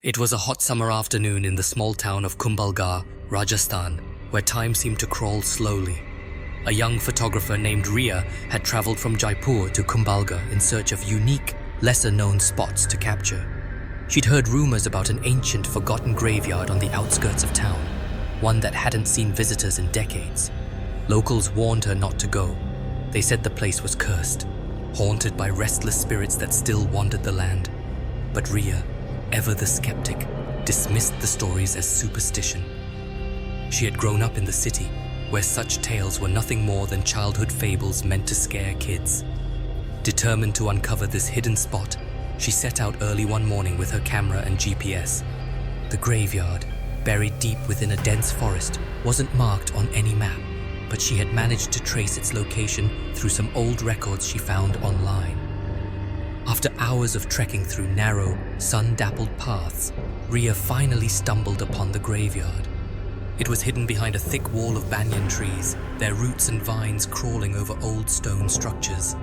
It was a hot summer afternoon in the small town of Kumbhalgarh, Rajasthan, where time seemed to crawl slowly. A young photographer named Ria had traveled from Jaipur to Kumbhalgarh in search of unique, lesser-known spots to capture. She'd heard rumors about an ancient, forgotten graveyard on the outskirts of town, one that hadn't seen visitors in decades. Locals warned her not to go. They said the place was cursed, haunted by restless spirits that still wandered the land. But Ria, ever the skeptic, dismissed the stories as superstition. She had grown up in the city, where such tales were nothing more than childhood fables meant to scare kids. Determined to uncover this hidden spot, she set out early one morning with her camera and GPS. The graveyard, buried deep within a dense forest, wasn't marked on any map, but she had managed to trace its location through some old records she found online. After hours of trekking through narrow, sun-dappled paths, Ria finally stumbled upon the graveyard. It was hidden behind a thick wall of banyan trees, their roots and vines crawling over old stone structures.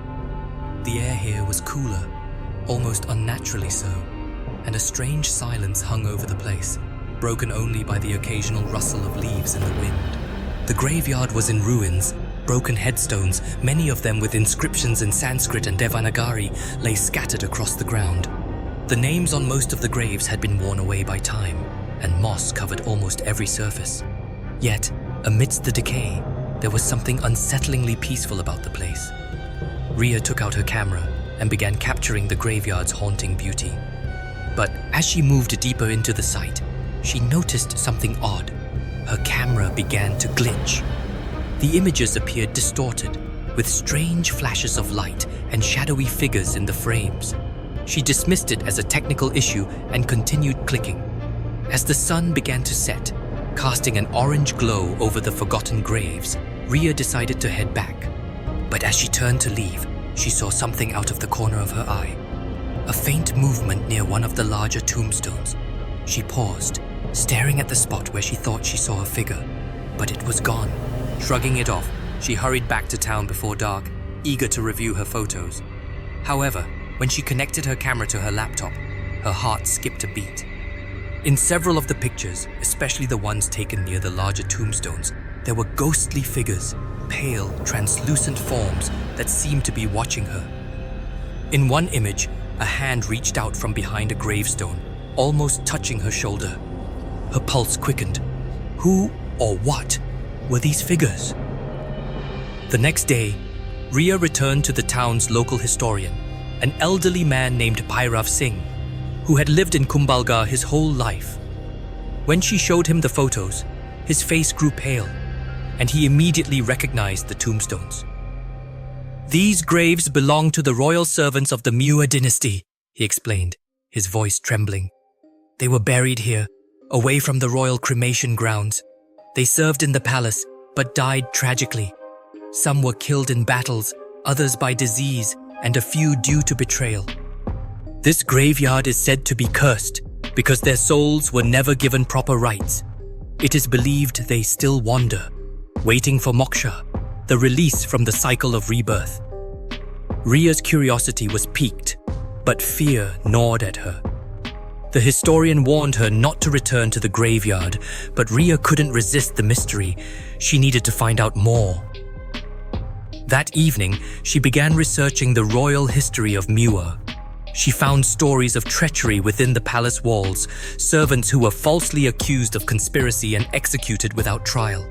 The air here was cooler, almost unnaturally so, and a strange silence hung over the place, broken only by the occasional rustle of leaves in the wind. The graveyard was in ruins. Broken headstones, many of them with inscriptions in Sanskrit and Devanagari, lay scattered across the ground. The names on most of the graves had been worn away by time, and moss covered almost every surface. Yet, amidst the decay, there was something unsettlingly peaceful about the place. Ria took out her camera and began capturing the graveyard's haunting beauty. But as she moved deeper into the site, she noticed something odd. Her camera began to glitch. The images appeared distorted, with strange flashes of light and shadowy figures in the frames. She dismissed it as a technical issue and continued clicking. As the sun began to set, casting an orange glow over the forgotten graves, Ria decided to head back. But as she turned to leave, she saw something out of the corner of her eye. A faint movement near one of the larger tombstones. She paused, staring at the spot where she thought she saw a figure, but it was gone. Shrugging it off, she hurried back to town before dark, eager to review her photos. However, when she connected her camera to her laptop, her heart skipped a beat. In several of the pictures, especially the ones taken near the larger tombstones, there were ghostly figures, pale, translucent forms that seemed to be watching her. In one image, a hand reached out from behind a gravestone, almost touching her shoulder. Her pulse quickened. Who or what were these figures? The next day, Ria returned to the town's local historian, an elderly man named Bhairav Singh, who had lived in Kumbhalgarh his whole life. When she showed him the photos, his face grew pale, and he immediately recognized the tombstones. "These graves belong to the royal servants of the Muir dynasty," he explained, his voice trembling. "They were buried here, away from the royal cremation grounds. They served in the palace, but died tragically. Some were killed in battles, others by disease, and a few due to betrayal. This graveyard is said to be cursed because their souls were never given proper rites. It is believed they still wander, waiting for moksha, the release from the cycle of rebirth." Ria's curiosity was piqued, but fear gnawed at her. The historian warned her not to return to the graveyard, but Ria couldn't resist the mystery. She needed to find out more. That evening, she began researching the royal history of Muir. She found stories of treachery within the palace walls, servants who were falsely accused of conspiracy and executed without trial.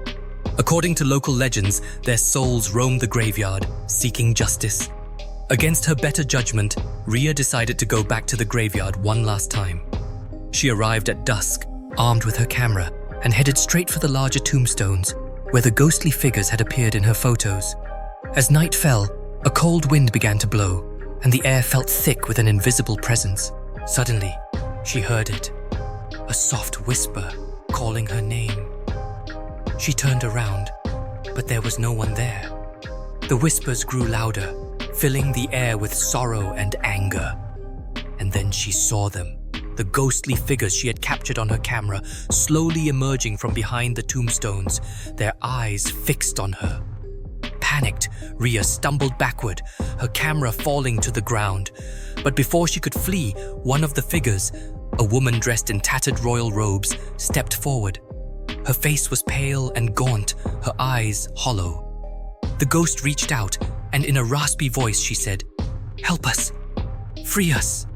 According to local legends, their souls roamed the graveyard, seeking justice. Against her better judgment, Ria decided to go back to the graveyard one last time. She arrived at dusk, armed with her camera, and headed straight for the larger tombstones, where the ghostly figures had appeared in her photos. As night fell, a cold wind began to blow, and the air felt thick with an invisible presence. Suddenly, she heard it, a soft whisper calling her name. She turned around, but there was no one there. The whispers grew louder, filling the air with sorrow and anger. And then she saw them, the ghostly figures she had captured on her camera, slowly emerging from behind the tombstones, their eyes fixed on her. Panicked, Ria stumbled backward, her camera falling to the ground. But before she could flee, one of the figures, A woman dressed in tattered royal robes stepped forward. Her face was pale and gaunt, her eyes hollow. The ghost reached out, and in a raspy voice she said, "Help us! Free us!"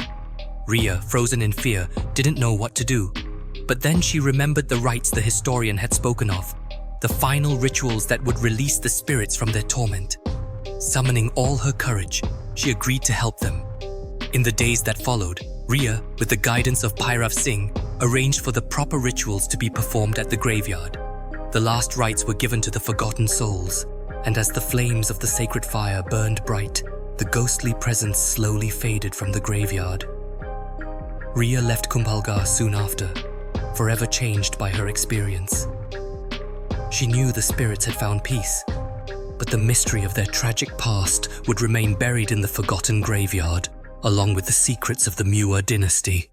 Ria, frozen in fear, didn't know what to do. But then she remembered the rites the historian had spoken of, the final rituals that would release the spirits from their torment. Summoning all her courage, she agreed to help them. In the days that followed, Ria, with the guidance of Bhairav Singh, arranged for the proper rituals to be performed at the graveyard. The last rites were given to the forgotten souls, and as the flames of the sacred fire burned bright, the ghostly presence slowly faded from the graveyard. Ria left Kumbhalgarh soon after, forever changed by her experience. She knew the spirits had found peace, but the mystery of their tragic past would remain buried in the forgotten graveyard, along with the secrets of the Muir dynasty.